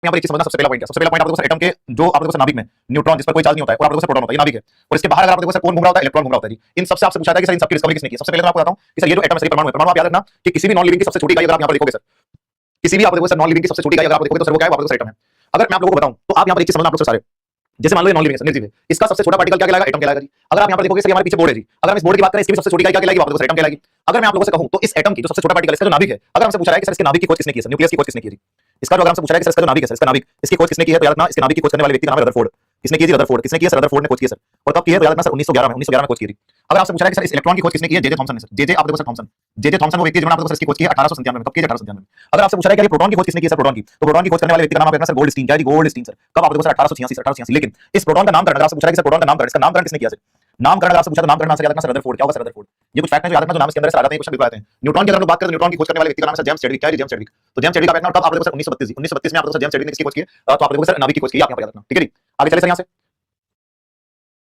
यहाँ पर एक चीज समझना, सबसे पहला पॉइंट है, सबसे पहला पॉइंट आप देखो सर एटम के जो आप देखो सर नाभिक में न्यूट्रॉन जिस पर कोई चार्ज नहीं होता है और आप देखो सर प्रोटॉन होता है, ये नाभिक है। और इसके बाहर अगर आप देखो सर कौन घूम रहा होता है, इलेक्ट्रॉन घूम रहा होता है जी। इन सबसे आपसे पूछा था कि सर इन सबकी डिस्कवरी किसने की? सबसे पहले मैं आपको बताता हूं कि सर ये जो एटम है, परमाणु है, परमाणु आप याद रखना कि किसी भी नॉन लिविंग की सबसे छोटी इकाई अगर आप यहाँ पर देखोगे सर, किसी भी आप देखो सर नॉन लिविंग की सबसे छोटी इकाई अगर आप देखोगे तो सर वो क्या है? वो आप देखो सर एटम है। अगर मैं आप लोगों को बताऊं तो आप यहाँ पर एक चीज समझना आप लोग सारे, जैसे मान लो ये नॉन लिविंग है, निर्जीव है, इसका सबसे छोटा पार्टिकल क्या कहलाएगा? एटम कहलाएगा जी। अगर आप यहाँ पर देखोगे सर हमारे पीछे बोर्ड है जी, अगर हम इस बोर्ड की बात करें इसकी सबसे छोटी इकाई क्या कहलाएगी? आप देखो सर एटम कहलाएगी। अगर मैं आप लोगों से कहूं तो इस एटम की जो सबसे छोटा पार्टिकल इसका जो नाभिक है, अगर हमसे पूछा है कि सर इसके नाभिक की खोज किसने की है? सर न्यूक्लियस की खोज किसने की है जी? इसका जो अगर हमसे पूछा है कि सर इसका जो नाभिक है, सर इसका नाभिक इसकी खोज किसने की है, तो याद रखना इसके नाभिक की खोज करने वाले व्यक्ति का नाम है रदरफोर्ड। किसने की है? रदरफोर्ड। किसने की है? सर रदरफोर्ड ने खोज की है सर। और कब की है? तो याद रखना सर 1911 में, 1911 में खोज की थी। अगर आपसे पूछा है कि सर इस इलेक्ट्रॉन की खोज किसने की है? जे जे थॉमसन ने सर। जे जे आप देखो सर थॉमसन, जे जे थॉमसन वो व्यक्ति जिन्होंने आप देखो सर इसकी खोज की है 1897 में। कब की है? 1897 में। अगर आपसे पूछा है कि प्रोटॉन की खोज किसने की है? सर प्रोटॉन की, तो प्रोटॉन की खोज करने वाले व्यक्ति का नाम है सर गोल्डस्टीन। क्या है जी? Goldstein sir. कब? आप देखो सर 1886 1886। लेकिन इस प्रोटॉन का नामकरण अगर आपसे पूछा है कि सर प्रोटॉन का नामकरण, इसका नामकरण किसने किया सर? नामकरण अगर आपसे पूछा तो नामकरण आंसर याद रखना सर रदरफोर्ड। क्या होगा? Sir Rutherford. ये कुछ फैक्ट है जो याद रखना, जो नाम इसके अंदर सर आ जाते हैं, क्वेश्चन बिल्कुल आते हैं। न्यूट्रॉन की अगर हम बात करें तो न्यूट्रॉन की खोज करने वाले व्यक्ति का नाम है सर जेम्स चैडविक। क्या है? James Chadwick. तो जेम्स चैडविक का रखना, तब आप देखो सर 1932 में आप देखो सर जेम्स चैडविक ने किसकी खोज की है? तो आप देखो सर नाभिक की खोज की, आप यहां पर याद रखना। ठीक है जी। आगे चले सर यहां से।